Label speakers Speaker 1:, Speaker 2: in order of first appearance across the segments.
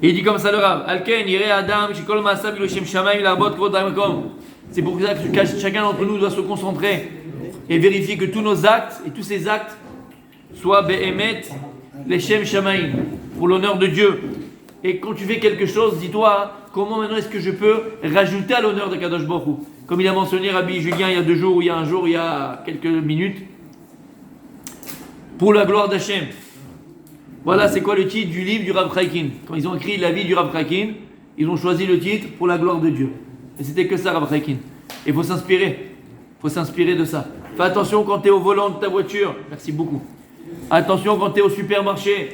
Speaker 1: Et il dit comme ça le Rav. Alken, Yireh Adam, Shikol Maasam, Iloshem Shamayim, Labot, Kvod Hamakom. C'est pour ça que chacun d'entre nous doit se concentrer et vérifier que tous nos actes et tous ces actes soient Behemet, Leshem Shamayim, pour l'honneur de Dieu. Et quand tu fais quelque chose, dis-toi, comment maintenant est-ce que je peux rajouter à l'honneur de Kadosh Baruch Hu? Comme il a mentionné Rabbi Julien il y a 2 jours, ou il y a un jour, il y a quelques minutes, pour la gloire d'Hachem. Voilà, c'est quoi le titre du livre du Rav Chaikin. Quand ils ont écrit la vie du Rav Chaikin, ils ont choisi le titre pour la gloire de Dieu. Et c'était que ça, Rav Chaikin. Et il faut s'inspirer. Il faut s'inspirer de ça. Fais attention quand tu es au volant de ta voiture. Merci beaucoup. Attention quand tu es au supermarché.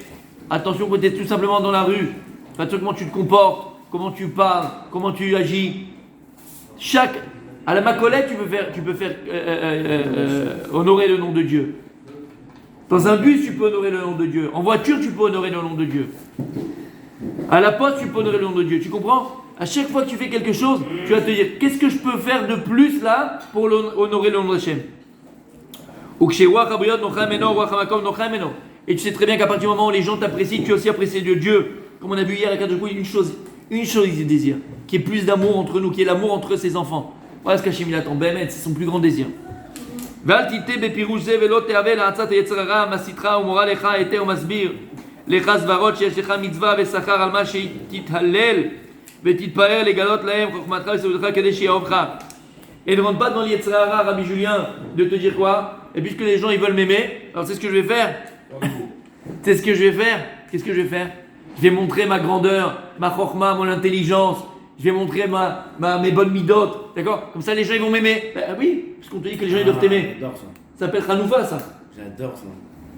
Speaker 1: Attention quand tu es tout simplement dans la rue. Fais attention comment tu te comportes, comment tu parles, comment tu agis. À la macolette, tu peux faire honorer le nom de Dieu. Dans un bus, tu peux honorer le nom de Dieu. En voiture, tu peux honorer le nom de Dieu. À la poste, tu peux honorer le nom de Dieu. Tu comprends? À chaque fois que tu fais quelque chose, tu vas te dire qu'est-ce que je peux faire de plus là pour honorer le nom de Hachem. Et tu sais très bien qu'à partir du moment où les gens t'apprécient, tu as aussi apprécié de Dieu. Comme on a vu hier à Kadosh Baruch Hu, une chose il désire, qui est plus d'amour entre nous, qui est l'amour entre ses enfants. Voilà ce qu'Hachem il attend. Bémet, c'est son plus grand désir. ואל תיטה בפירוש זה ולא תהווה לעצת היצר הרע המסיתך ומורה לך היתר ומסביר לך סברות שיש לך מצווה ושכר על מה שתתהלל ותתפאר לגלות להם חוכמתך וסעודתך כדי שיאהבך. Et ne rentre pas dans l'Yetzer Hara, Rabbi Julien, de te dire quoi? Et puisque les gens ils veulent m'aimer, alors c'est ce que je vais faire. C'est ce que je vais faire. Qu'est-ce que je vais faire? Je vais montrer ma grandeur, ma chokma, mon intelligence. Je vais montrer mes bonnes midot, d'accord? Comme ça les gens ils vont m'aimer. Oui, parce qu'on te dit que les gens ils doivent t'aimer.
Speaker 2: J'adore ça.
Speaker 1: Ça s'appelle Hanoufa ça.
Speaker 2: J'adore ça.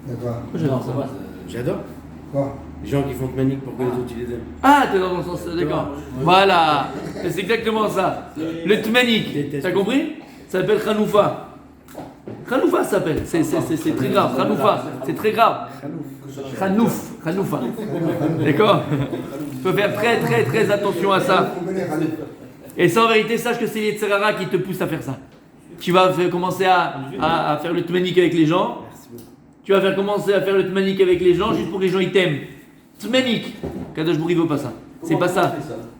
Speaker 3: D'accord.
Speaker 1: J'adore ça.
Speaker 2: J'adore.
Speaker 3: Quoi?
Speaker 2: Les gens qui font de manique pour que les autres ils les aiment.
Speaker 1: Ah, t'es dans le sens, d'accord. Voilà, c'est exactement ça. Le tmanik, t'as compris? Ça s'appelle Hanoufa. Hanoufa ça s'appelle, c'est très grave. Hanoufa, c'est très grave. Hanoufa. D'accord? Il faut faire très très très attention à ça. Et ça en vérité, sache que c'est les Yetzer Hara qui te poussent à faire ça. Tu vas commencer à faire le tmanik avec les gens. Tu vas commencer à faire le tmanik avec les gens juste pour que les gens ils t'aiment. Tmanik. Kadosh Baruch Hu veut pas ça. C'est pas ça.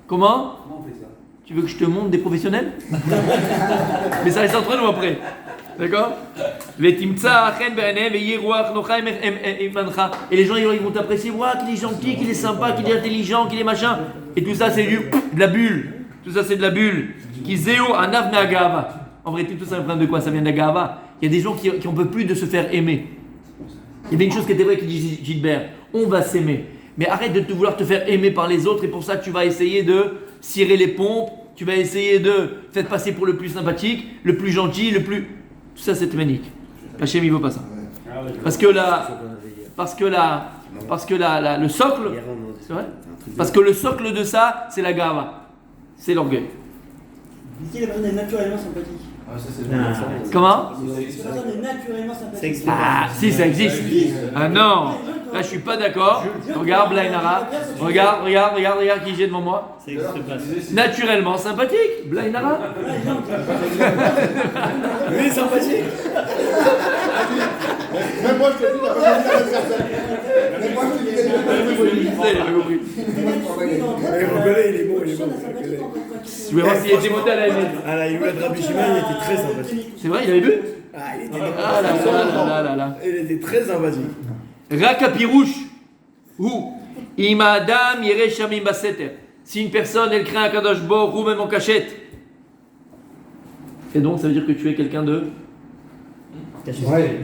Speaker 1: Comment on fait ça? Tu veux que je te montre des professionnels? Mais ça reste entre nous après. D'accord? Et les gens ils vont t'apprécier. Waouh, qu'il est gentil, qu'il est sympa, qu'il est intelligent, qu'il est machin. Et tout ça c'est de la bulle. Tout ça c'est de la bulle. Qui zéo anav me'agava. En vrai, tout ça vient de quoi? Ça vient de la gava. Il y a des gens qui en peuvent plus de se faire aimer. Il y avait une chose qui était vraie qui dit Gilbert. On va s'aimer. Mais arrête de vouloir te faire aimer par les autres et pour ça tu vas essayer de cirer les pompes. Tu vas essayer de faire passer pour le plus sympathique, le plus gentil, le plus... Tout ça c'est tmanik. Hachem il veut pas ça. Parce que le socle, c'est vrai? Parce que le socle de ça, c'est la gava. C'est l'orgueil.
Speaker 4: Ici, la personne est naturellement sympathique.
Speaker 3: Ah, ça c'est bon.
Speaker 1: Comment?
Speaker 4: La personne est naturellement sympathique.
Speaker 1: Ah, si, ça existe. Ah non, là je suis pas d'accord. Regarde Blainara. Regarde qui j'ai devant moi. Naturellement sympathique, Blainara.
Speaker 2: Oui, sympathique.
Speaker 3: Même moi je te dis, t'as pas besoin de faire ça. Même moi je te dis,
Speaker 2: Il est bon.
Speaker 1: Je vais voir s'il était monté à la ML.
Speaker 2: Ah là, il de Rabbi Shimon, il était très sympathique.
Speaker 1: C'est vrai, il avait bu?
Speaker 2: Ah, il était
Speaker 1: là.
Speaker 2: Il était très sympathique.
Speaker 1: Rakapirouche. Ou Ima Adam Yere Shamim Baseter. Si une personne elle craint un Kadosh Baruch Hu même en cachette. Et donc ça veut dire que tu es quelqu'un de vrai.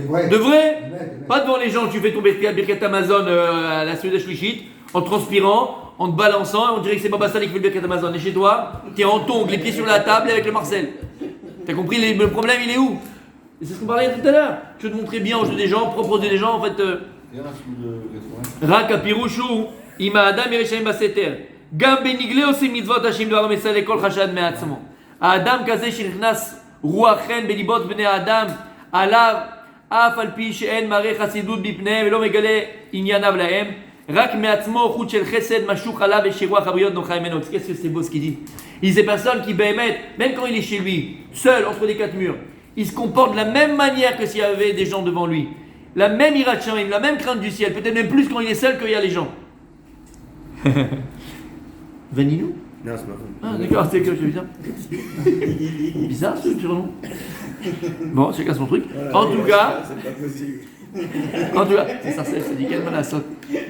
Speaker 1: Pas devant les gens, tu fais ton Birkat Amazon à la Suède Shlichit en transpirant, en te balançant, on dirait que c'est Baba Sali qui fait le Birkat Amazon. Et chez toi, tu es en tongs, les pieds sur la table avec le Marcel. T'as compris le problème, il est où? Et c'est ce qu'on parlait tout à l'heure. Je veux te montrer bien aux yeux des gens, proposer des gens en fait. Rak Pirushu, Ima Adam Yereshaim Baseter. Gam Benigle osim mitzvot Hashim Dvar Mesale Kol Chashad Me'atzmo. Adam Kaze Shirichnas Ruachen Belibot Bnei Adam Alav Af Al Pi She'en Mare Chasidut Bipnehem Velo Megale Inyanav Lahem Rak Me'atzmo Chut Shel Chesed Mashuch Alav Eshiruach Abriot Nocha Menot. Qu'est-ce que c'est beau ce qu'il dit? Il dit ces personnes qui bémettent, même quand il est chez lui, seul entre les quatre murs, il se comporte de la même manière que s'il y avait des gens devant lui. La même irat shamim, la même crainte du ciel, peut-être même plus quand il est seul qu'il y a les gens. Vanilou?
Speaker 2: Non, c'est pas faux.
Speaker 1: Ah, d'accord, c'est que je bizarre. Bizarre ce surnom. Bon, chacun son truc.
Speaker 2: Voilà,
Speaker 1: En tout cas,
Speaker 2: c'est pas possible.
Speaker 1: c'est ça, c'est dit quelle menace.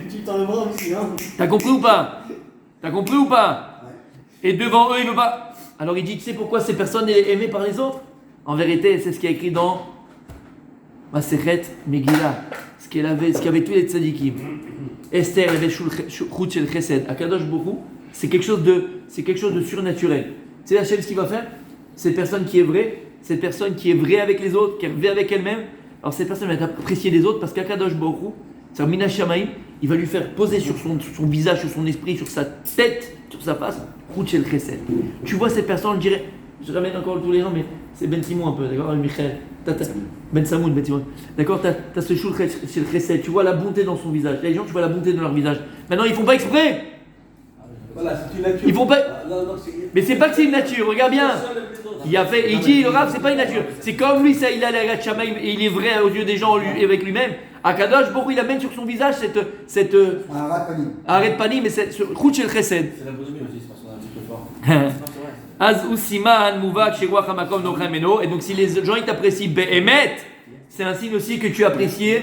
Speaker 4: Tu t'en le bras aussi, hein.
Speaker 1: T'as compris ou pas? T'as compris ou pas? Et devant eux, il veut pas. Alors il dit, tu sais pourquoi ces personnes sont aimées par les autres? En vérité, c'est ce qui est écrit dans Masechet Megillah. Ce qu'il avait tous les tzadikim. Esther, elle avait Chut Shel Chesed. Akadosh Borou, c'est quelque chose de surnaturel. Tu sais Hachem ce qu'il va faire? Cette personne qui est vraie, cette personne qui est vraie avec les autres, qui est vraie avec elle-même, alors cette personne va être appréciée des autres parce qu'Akadosh Borou, c'est un Mina Shamaim, il va lui faire poser sur son visage, sur son esprit, sur sa tête, sur sa face, Chut Shel Chesed. Tu vois cette personne, on dirait, je ramène encore tous les gens, mais c'est Ben Simon un peu, d'accord, Michael, Ben Samoun, Ben Simon, d'accord, t'as ce Chut Shel Chesed, tu vois la bonté dans son visage. Les gens, tu vois la bonté dans leur visage. Maintenant, ils font pas exprès.
Speaker 5: Voilà, c'est une nature.
Speaker 1: Ils font pas.
Speaker 5: Non,
Speaker 1: Mais c'est pas que c'est une nature, regarde bien. Il a fait, il dit, le Rav, c'est pas une nature. C'est comme lui, ça, il a la Shamaim et il est vrai aux yeux des gens avec lui-même. Akadosh Borou, il amène sur son visage cette arrête panim, mais cette Chut Shel Chesed.
Speaker 5: C'est la bonhomie aussi, c'est parce qu'on est un petit peu fort.
Speaker 1: Az usiman muvak shirwach hamakom nochem meno. Et donc si les gens ils t'apprécient be'emet, c'est un signe aussi que tu apprécies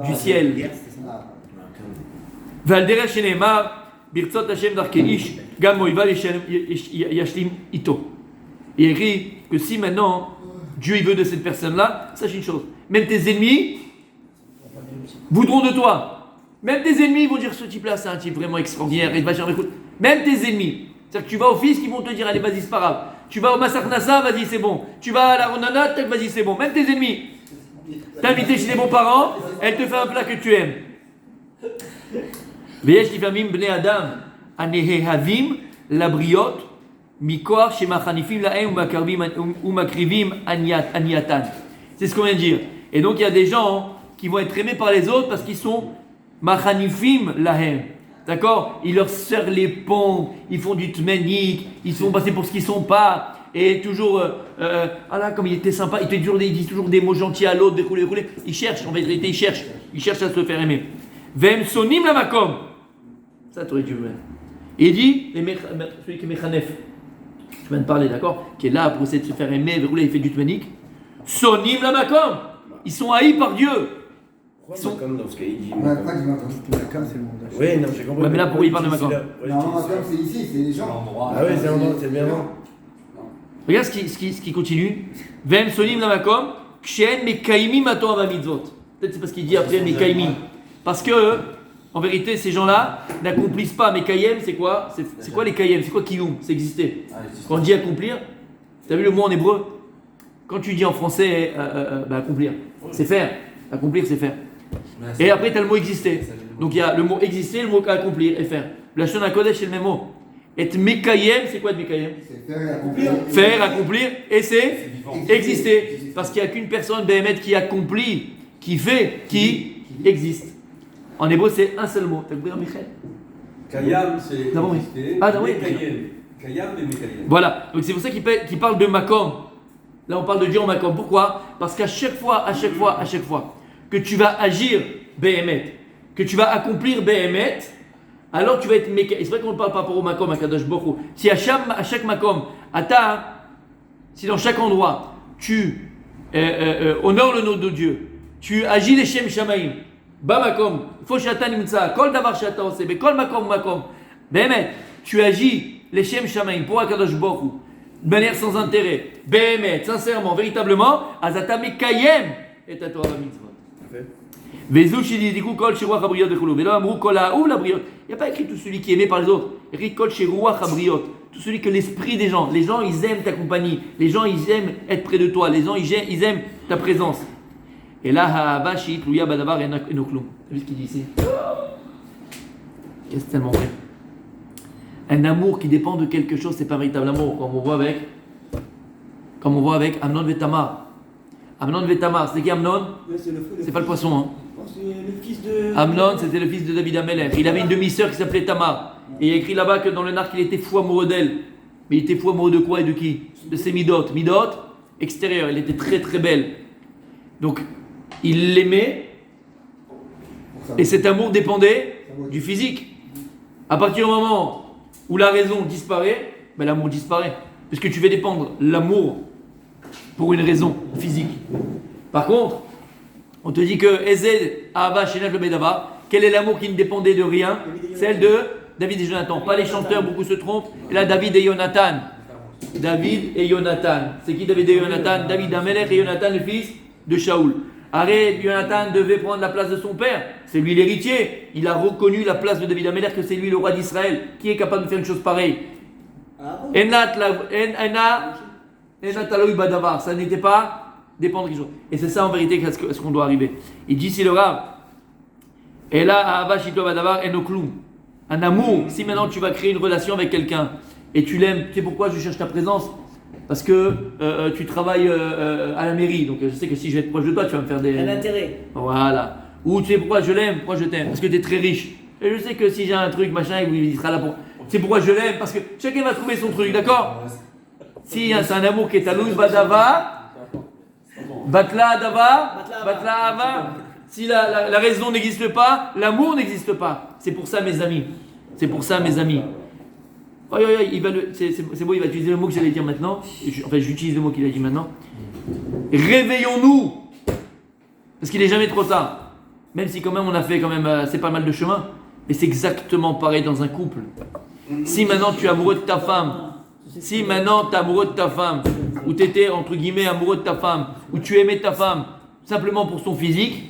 Speaker 1: du ciel. Val derech shenemar birtzot Hashem darkei ish gam moival yashlim ito. Il écrit que si maintenant Dieu il veut de cette personne-là, sache une chose, même tes ennemis voudront de toi. Même tes ennemis vont dire ce type-là c'est un type vraiment extraordinaire, il va jamais écouter. Même tes ennemis. C'est-à-dire que tu vas au fisc, ils vont te dire allez vas-y c'est pas grave. Tu vas au Massar Nassa, vas-y c'est bon. Tu vas à la Ronana, tac vas-y c'est bon. Même tes ennemis. T'as invité chez les bons-parents, elle te fait un plat que tu aimes. Veyesh lifamim bnei adam anehavim labriot mikor shemachanifim lahem umakrivim aniatan. C'est ce qu'on vient de dire. Et donc il y a des gens qui vont être aimés par les autres parce qu'ils sont machanifim lahem. D'accord? Ils leur serrent les ponts, ils font du tmenik, ils se font passer pour ce qu'ils sont pas, et toujours, ah là, comme il était sympa, il dit toujours des mots gentils à l'autre, découlé. Ils cherchent, en vérité, ils cherchent à se faire aimer. Vem sonim la makom. Ça, tu aurais dû voir. Et il dit, celui qui est mechanef, je viens de parler, d'accord? Qui est là pour essayer de se faire aimer, il fait du tmenik. Sonim la makom. Ils sont haïs par Dieu.
Speaker 2: Pourquoi Macom dans ce qu'il dit
Speaker 3: Macom, c'est le monde.
Speaker 2: Oui, non, j'ai compris.
Speaker 1: Ouais, mais là, pourquoi il parle de Macom?
Speaker 3: Non, Macom, c'est ici, c'est les gens.
Speaker 2: Ah oui, c'est bien avant.
Speaker 1: Regarde ce qui continue. Vem sonim la makom, kshen mekaimim ato avamitzvot. Peut-être c'est parce qu'il dit après mekaimim. Parce que, en vérité, ces gens-là n'accomplissent pas. Mekayem, c'est quoi? C'est quoi les kayem? C'est quoi kiyum? C'est exister. Quand on dit accomplir, tu as vu le mot en hébreu? Quand tu dis en français accomplir, c'est faire. Accomplir, c'est faire. Et après, tu as le mot exister. Donc il y a le mot exister, le mot accomplir et faire. La Shon HaKodesh, c'est le même mot. Et mekayem, c'est quoi de mekayem?
Speaker 3: C'est faire et accomplir.
Speaker 1: Faire, accomplir, et c'est exister. Parce qu'il n'y a qu'une personne, Béhémet, qui accomplit, qui fait, qui existe. En hébreu, c'est un seul mot. T'as compris, Michel?
Speaker 5: Kayam, c'est
Speaker 1: D'abord, oui.
Speaker 5: exister.
Speaker 1: Ah, d'abord, oui.
Speaker 5: Kayam et Mekayem.
Speaker 1: Voilà. Donc c'est pour ça qu'il parle de Makom. Là, on parle de Dieu en Makom. Pourquoi? Parce qu'à chaque fois que tu vas agir Béhémet, que tu vas accomplir Béhémet, alors tu vas être Mekayem. C'est vrai qu'on ne parle pas pour au Makom, à Kadosh Borou. Si à chaque Makom, si dans chaque endroit, tu honores le nom de Dieu, tu agis les Shem Shamaim, Ba Makom, Fo Shatan Imtsa, Kol Davar Shata Osebe, Kol Makom, Béhémet, tu agis les Shem Shamaim pour Akadosh Borou, de manière sans intérêt, Béhémet, sincèrement, véritablement, Azata Mekayem et à Torah Mitzvot. Vezou Shididiku Kol Shiruach Habriot Dechulu, Velo Amrou Kol Ha'u Labriot. Il n'y a pas écrit tout celui qui est aimé par les autres. Il y a écrit Kol Shiruach Habriot. Tout celui que l'esprit des gens. Les gens, ils aiment ta compagnie. Les gens, ils aiment être près de toi. Les gens, ils aiment ta présence. Et là, Ha'ava Shi'it Luya Badavar Enoklum. T'as vu ce qu'il dit ici? Qu'est-ce que c'est tellement vrai? Un amour qui dépend de quelque chose, c'est pas un véritable amour. Comme on voit avec Amnon Vetamar. Amnon Vetamar, c'est qui Amnon? C'est pas le poisson, hein.
Speaker 4: C'est le fils de.
Speaker 1: Amnon, c'était le fils de David Amelech. Il avait une demi-sœur qui s'appelait Tamar. Et il y a écrit là-bas que dans le Narc, il était fou amoureux d'elle. Mais il était fou amoureux de quoi et de qui? De ses midot. Midot, extérieure. Elle était très très belle. Donc, il l'aimait. Et cet amour dépendait du physique. À partir du moment où la raison disparaît, ben l'amour disparaît. Puisque tu fais dépendre l'amour pour une raison physique. Par contre, on te dit que Ezed Ahava Shenef le Bedava, quel est l'amour qui ne dépendait de rien? Celle de David et Jonathan. Pas les chanteurs, beaucoup se trompent. Et là, David et Jonathan. David et Jonathan. C'est qui David et Jonathan? David Amelech et Jonathan, le fils de Shaoul. Arrête, Jonathan devait prendre la place de son père. C'est lui l'héritier. Il a reconnu la place de David Amelech, que c'est lui le roi d'Israël. Qui est capable de faire une chose pareille? Enat Taloui Badavar. Ça n'était pas dépendre de quelque chose. Et c'est ça en vérité ce qu'on doit arriver. Il dit si le Rav, et là, Ahava Shito Badavar Enoklum. Un amour. Si maintenant tu vas créer une relation avec quelqu'un et tu l'aimes, tu sais pourquoi je cherche ta présence? Parce que tu travailles à la mairie, donc je sais que si je vais être proche de toi, tu vas me faire des...
Speaker 4: Un intérêt.
Speaker 1: Voilà. Ou tu sais pourquoi je l'aime? Pourquoi je t'aime? Parce que tu es très riche. Et je sais que si j'ai un truc, machin, il sera là pour... C'est pourquoi je l'aime, parce que chacun va trouver son truc, d'accord? Si c'est un amour qui est à Louis Badava, Batla Adava, Batla Ava. Si la raison n'existe pas, l'amour n'existe pas. C'est pour ça, mes amis. C'est pour ça, mes amis. C'est beau, il va utiliser le mot que j'allais dire maintenant. Enfin, j'utilise le mot qu'il a dit maintenant. Réveillons-nous. Parce qu'il n'est jamais trop tard. Même si quand même on a fait c'est pas mal de chemin. Mais c'est exactement pareil dans un couple. Si maintenant tu es amoureux de ta femme, si maintenant tu es amoureux de ta femme, ou tu étais entre guillemets amoureux de ta femme, ou tu aimais ta femme simplement pour son physique,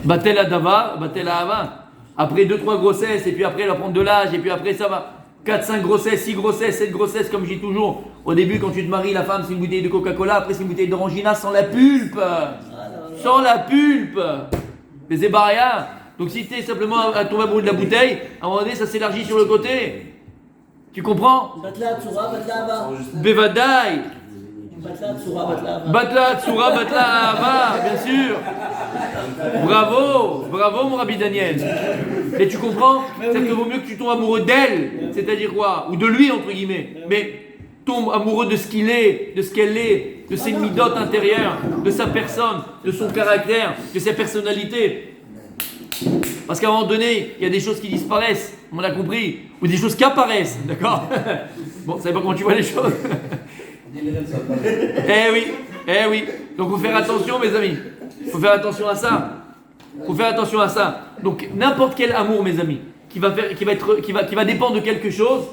Speaker 1: Batel Adava, Batel Ahava. Après 2-3 grossesses, et puis après elle va prendre de l'âge, et puis après ça va 4-5 grossesses, 6 grossesses, 7 grossesses, comme je dis toujours. Au début, quand tu te maries, la femme c'est une bouteille de Coca-Cola, après c'est une bouteille d'orangina sans la pulpe. Sans la pulpe. Mais c'est pas rien. Donc si tu es simplement à tomber amoureux de la bouteille, à un moment donné ça s'élargit sur le côté. Tu comprends?
Speaker 4: Batla Tsura, Batla Ava.
Speaker 1: Bevadaï.
Speaker 4: Batla Tsura, Batla Ava.
Speaker 1: Batla Tsura, Batla Ava, bien sûr. Bravo mon Rabbi Daniel. Mais tu comprends? C'est que vaut mieux que tu tombes amoureux d'elle, c'est-à-dire quoi? Ou de lui entre guillemets. Mais tombe amoureux de ce qu'il est, de ce qu'elle est, de ses midotes intérieures, de sa personne, de son caractère, de sa personnalité. Parce qu'à un moment donné, il y a des choses qui disparaissent, on l'a compris, ou des choses qui apparaissent, d'accord? Bon, ça savez pas comment tu vois les choses. Eh oui. Donc, faut faire attention, mes amis. Faut faire attention à ça. Donc, n'importe quel amour, mes amis, qui va dépendre de quelque chose.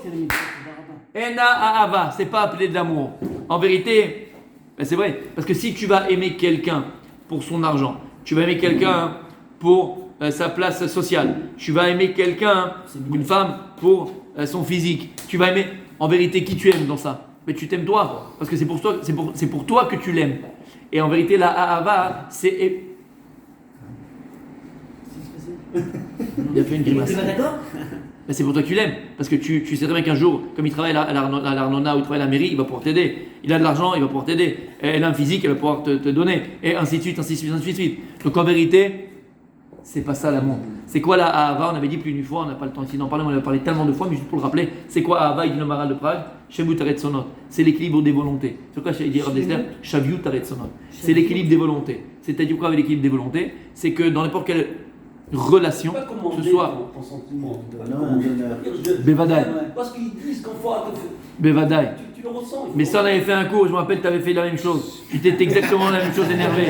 Speaker 1: Ena Ahava, c'est pas appelé de l'amour. En vérité, ben c'est vrai. Parce que si tu vas aimer quelqu'un pour son argent, tu vas aimer quelqu'un pour sa place sociale, tu vas aimer quelqu'un, une femme, pour son physique, tu vas aimer en vérité qui tu aimes dans ça. Mais tu t'aimes toi, parce que c'est pour toi que tu l'aimes. Et en vérité, la Ahava, c'est... Il a fait une grimace.
Speaker 4: Tu vas d'accord?
Speaker 1: Mais c'est pour toi que tu l'aimes, parce que tu sais très bien qu'un jour, comme il travaille à l'Arnona ou il travaille à la mairie, il va pouvoir t'aider. Il a de l'argent, il va pouvoir t'aider. Elle a un physique, elle va pouvoir te donner. Et ainsi de suite, ainsi de suite, ainsi de suite. Donc en vérité, c'est pas ça l'amour. C'est quoi la Ahava? On avait dit plus d'une fois, on n'a pas le temps ici d'en parler, on en a parlé tellement de fois, mais juste pour le rappeler, c'est quoi Ahava? Il dit le Maral de Prague, Shavuot Aretsonot. C'est l'équilibre des volontés. C'est quoi il dit Rav Dessler? Shavuot Aretsonot. C'est l'équilibre des volontés. C'est-à-dire quoi avec l'équilibre des volontés? C'est que dans n'importe quelle relation, ce soit
Speaker 5: ton sentiment.
Speaker 1: Bevadaï.
Speaker 5: Parce qu'ils disent qu'on faut.
Speaker 1: Bevadaï.
Speaker 5: Tu le ressens.
Speaker 1: Mais ça, on avait fait un cours, je me rappelle, tu avais fait la même chose. Tu étais exactement la même chose, énervé.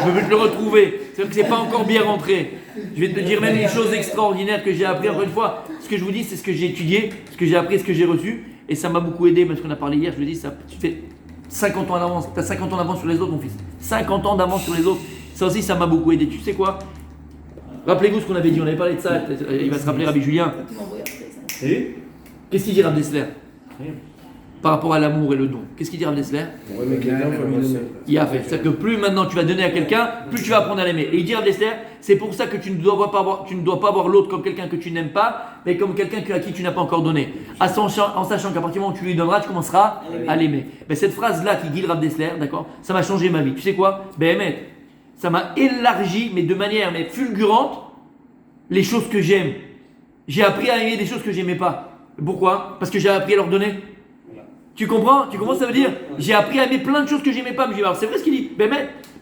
Speaker 1: Je veux te le retrouver. C'est que c'est pas encore bien rentré. Je vais te dire même une chose extraordinaire que j'ai appris. Encore une fois, ce que je vous dis, c'est ce que j'ai étudié, ce que j'ai appris, ce que j'ai reçu. Et ça m'a beaucoup aidé, parce qu'on a parlé hier. Je vous dis, ça, tu fais 50 ans d'avance. Tu as 50 ans d'avance sur les autres, mon fils. 50 ans d'avance sur les autres. Ça aussi, ça m'a beaucoup aidé. Tu sais quoi? Rappelez-vous ce qu'on avait dit. On avait parlé de ça. Il va se rappeler, Rabbi Julien. Qu'est-ce qu'il dit, Rav Dessler? Par rapport à l'amour et le don. Qu'est-ce qu'il dit Rav Dessler?
Speaker 2: Pour aimer quelqu'un, faut lui donner.
Speaker 1: Il a fait. C'est-à-dire que plus maintenant tu vas donner à quelqu'un, plus tu vas apprendre à l'aimer. Et il dit Rav Dessler, c'est pour ça que tu ne dois pas voir l'autre comme quelqu'un que tu n'aimes pas, mais comme quelqu'un à qui tu n'as pas encore donné. En sachant qu'à partir du moment où tu lui donneras, tu commenceras à l'aimer. Ben, cette phrase-là qui dit le Rav Dessler, d'accord, ça m'a changé ma vie. Tu sais quoi? Ben, ça m'a élargi, mais de manière fulgurante, les choses que j'aime. J'ai appris à aimer des choses que j'aimais pas. Pourquoi? Parce que j'ai appris à leur donner. Tu comprends? Tu comprends ce que ça veut dire? J'ai appris à aimer plein de choses que j'aimais pas. Mais je dis, alors c'est vrai ce qu'il dit. Ben,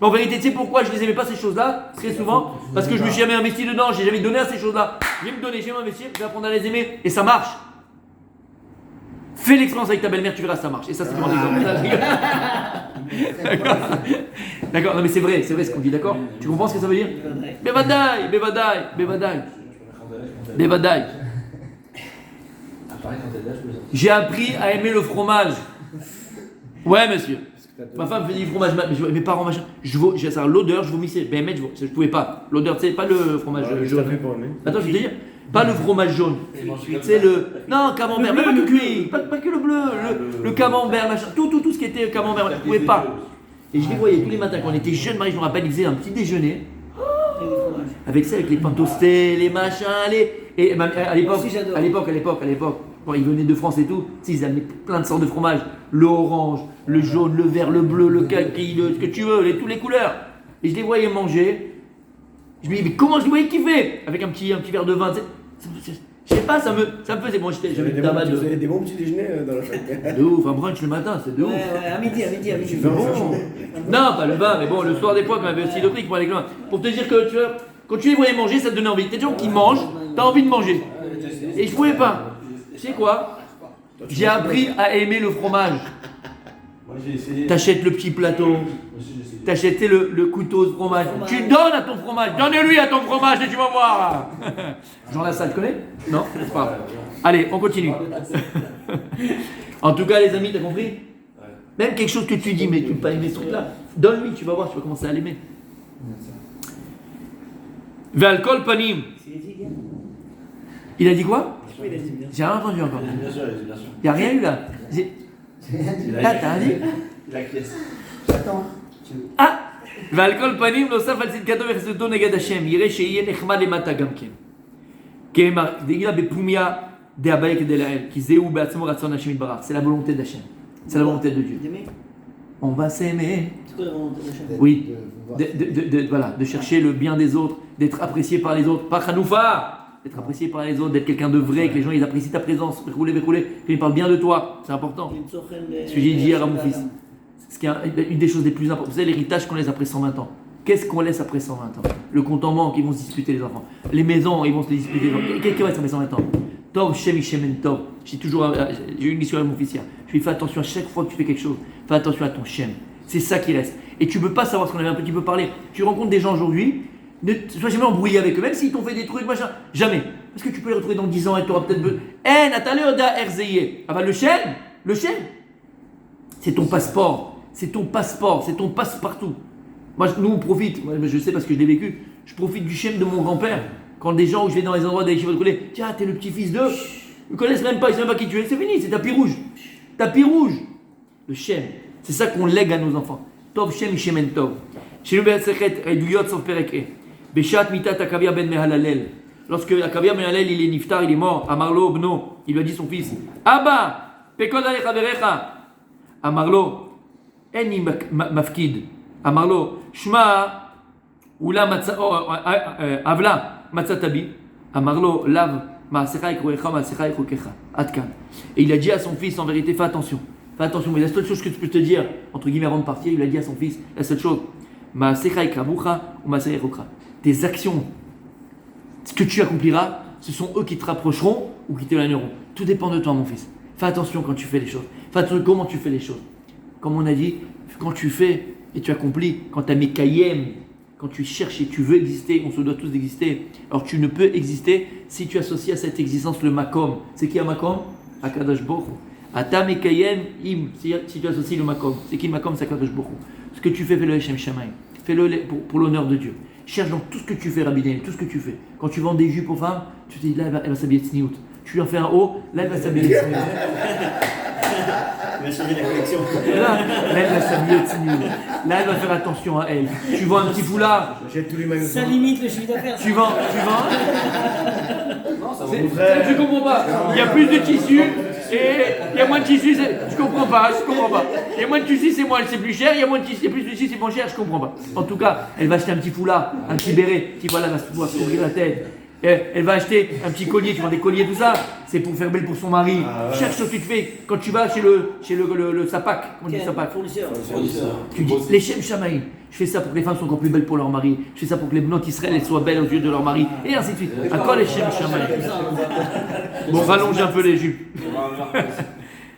Speaker 1: Mais en vérité, tu sais pourquoi je les aimais pas ces choses-là, très souvent? Parce que je me suis jamais investi dedans, j'ai jamais donné à ces choses-là. Je vais me donner, je vais m'investir, je vais apprendre à les aimer, et ça marche. Fais l'expérience avec ta belle-mère, tu verras, ça marche. Et ça, c'est mon exemple. D'accord, non mais c'est vrai ce qu'on dit, d'accord? Tu comprends ce que ça veut dire? Bevadaï, bevadaï, bevadaï. Bevadaï. J'ai appris à aimer le fromage. Ouais, monsieur. Ma femme faisait du fromage, mes parents, machin. J'ai ça, l'odeur, je vomissais. Ben, mec, je pouvais pas. L'odeur, tu sais, pas le fromage jaune. Attends, je vais te dire. Pas le fromage jaune. C'est le. Non, camembert, mais pas que cuit. Pas que le bleu. Le camembert, machin. Tout ce qui était camembert, je pouvais pas. Et je les voyais tous les matins quand on était jeunes, Marie, je me rappelle, ils faisaient un petit déjeuner. Avec ça, avec les pains toastés, les machins, Et à l'époque, quand ils venaient de France et tout, ils amenaient plein de sortes de fromages. Le orange, le jaune, le vert, le bleu, le kaki, ce que tu veux, toutes les couleurs. Et je les voyais manger. Je me dis, mais comment je les voyais kiffer? Avec un petit verre de vin, je sais pas, ça me faisait. Bon, j'avais
Speaker 2: des
Speaker 1: tabac
Speaker 2: bons, vous avez des bons petits déjeuners dans la famille.
Speaker 1: de ouf, un brunch le matin, c'est de ouf.
Speaker 4: Ouais, à midi.
Speaker 1: C'est bon. Non, pas le vin, mais bon, le soir des fois, quand il y avait aussi de prix pour aller loin. Pour te dire que tu vois, quand tu les voyais manger, ça te donnait envie. T'as des gens qui mangent, t'as envie de manger. Et je pouvais pas. Tu sais quoi? J'ai appris à aimer le fromage. T'achètes le petit plateau, t'achètes le couteau de fromage. Tu donnes à ton fromage, donne-lui à ton fromage et tu vas voir. Jean Lassalle, tu connais? Non? C'est pas grave. Allez, on continue. En tout cas, les amis, t'as compris? Même quelque chose que tu dis, mais tu ne peux pas aimer ce truc-là, donne-lui, tu vas voir, tu vas commencer à l'aimer. Ve'alkol panim. Il a dit quoi? J'ai rien entendu encore.
Speaker 5: Bien sûr.
Speaker 1: Il n'y a rien eu là. Là, t'as dit?
Speaker 5: La pièce.
Speaker 3: Attends.
Speaker 1: Ah! ועל כל פנים נוסף על צדקתו וחסדותו נגד השם, יראה שיהיה נחמד למטה גם כן. כלומר, דגילה בפומיה דאביי כדי לאל, כי זהו בעצמו רצון השם יתברך, c'est la volonté d'Hachem, c'est la volonté de Dieu. On va s'aimer.
Speaker 4: C'est quoi la volonté d'Hachem?
Speaker 1: Oui, voilà, de chercher le bien des autres, d'être apprécié par les autres, pas Hanoufa, d'être apprécié par les autres, d'être quelqu'un de vrai, que les gens ils apprécient ta présence, qu'ils parlent bien de toi, c'est important. Ce que j'ai dit hier à mon fils. Une des choses les plus importantes, vous savez l'héritage qu'on laisse après 120 ans. Qu'est-ce qu'on laisse après 120 ans? Le compte en banque, ils vont se disputer les enfants. Les maisons, ils vont se les disputer. Qu'est-ce qui reste après 120 ans? Tov, Shem, Shemen, Tov. J'ai eu une mission avec mon fils hier. Je lui ai fait attention à chaque fois que tu fais quelque chose. Fais attention à ton Shem. C'est ça qui reste. Et tu ne peux pas savoir ce qu'on avait un petit peu parlé. Tu rencontres des gens aujourd'hui, ne sois jamais embrouillé avec eux, même s'ils t'ont fait des trucs, machin. Jamais. Parce que tu peux les retrouver dans 10 ans et tu auras peut-être besoin. Nathalie Oda Erzeye. Ah bah le Shem, c'est ton passeport. C'est ton passeport, c'est ton passe-partout. Nous on profite, moi, je sais parce que je l'ai vécu, je profite du Shem de mon grand-père. Quand des gens où je vais dans les endroits des chevaux de collègue, tiens, t'es le petit-fils d'eux, ils ne connaissent même pas, ils ne savent même pas qui tu es, c'est fini, c'est tapis rouge. Tapis rouge. Le Shem, c'est ça qu'on lègue à nos enfants. Tov Shem Shemen Tov. Chez nous, Sechet, Eduyot Sof Perek. Beshat Mitat Akavia Ben Mehalalel. Lorsque Akavia Ben Mehalalel, il est niftar, il est mort, Amarlo Bno, il lui a dit son fils, Abba, Pekod Alecha Verecha. Amarlo, Eni mafkid. Amarlo, Shma, Ula Avla, Matzatabi. Amarlo, Lav, Maasecha Ekroecha, Maasecha Ekrokecha. Atkan. Et il a dit à son fils, en vérité, fais attention. Fais attention, mais la seule chose que tu peux te dire, entre guillemets, avant de partir, il a dit à son fils, la seule chose, Maasecha Ekrabucha ou Maasecha Ekrokecha. Tes actions, ce que tu accompliras, ce sont eux qui te rapprocheront ou qui t'éloigneront. Tout dépend de toi, mon fils. Fais attention quand tu fais les choses. Fais attention comment tu fais les choses. Comme on a dit, quand tu fais et tu accomplis, quand tu as mes kayem, quand tu cherches et tu veux exister, on se doit tous d'exister. Alors tu ne peux exister si tu associes à cette existence le makom. C'est qui un makom? Akadosh Baruch Hu. Ata mekayem im, si tu associes le makom. C'est qui le makom? C'est Akadosh Baruch Hu. Ce que tu fais, fais-le Hashem Shamayim. Fais-le pour l'honneur de Dieu. Cherche dans tout ce que tu fais, Rabbi Daniel, tout ce que tu fais. Quand tu vends des jupes aux femmes, tu te dis là, elle va s'habiller de sniout. Tu lui en fais un haut, là, elle va s'habiller de sniout.
Speaker 5: Il va changer la collection.
Speaker 1: Là, elle va s'habiller de sniout. Là, elle va faire attention à elle. Tu vends un petit foulard.
Speaker 2: J'achète tous les maillots.
Speaker 4: Ça limite le chiffre d'affaires.
Speaker 1: Tu vends.
Speaker 5: Non, ça va.
Speaker 1: Je comprends pas. Il y a plus de tissu et il y a moins de tissu. Je comprends pas. Il y a moins de tissu, c'est plus cher. Il y a moins de tissu, il y a plus de tissu, c'est moins cher. Je comprends pas. En tout cas, elle va acheter un petit foulard, un petit béret. Qui voilà, elle va se pouvoir s'ouvrir la tête. Elle va acheter un petit collier, tu vends des colliers, tout ça, c'est pour faire belle pour son mari. Cherche ce que tu te fais. Quand tu vas chez le sapak, on dit sapak,
Speaker 4: Fournisseur.
Speaker 1: tu dis les Shem Shamaïm. Je fais ça pour que les femmes soient encore plus belles pour leur mari. Je fais ça pour que les bnotes Israël elles soient belles aux yeux de leur mari. Et ainsi de suite. À quoi les Shem Shammai. Bon, rallonge un peu les jupes.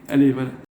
Speaker 1: Allez, voilà.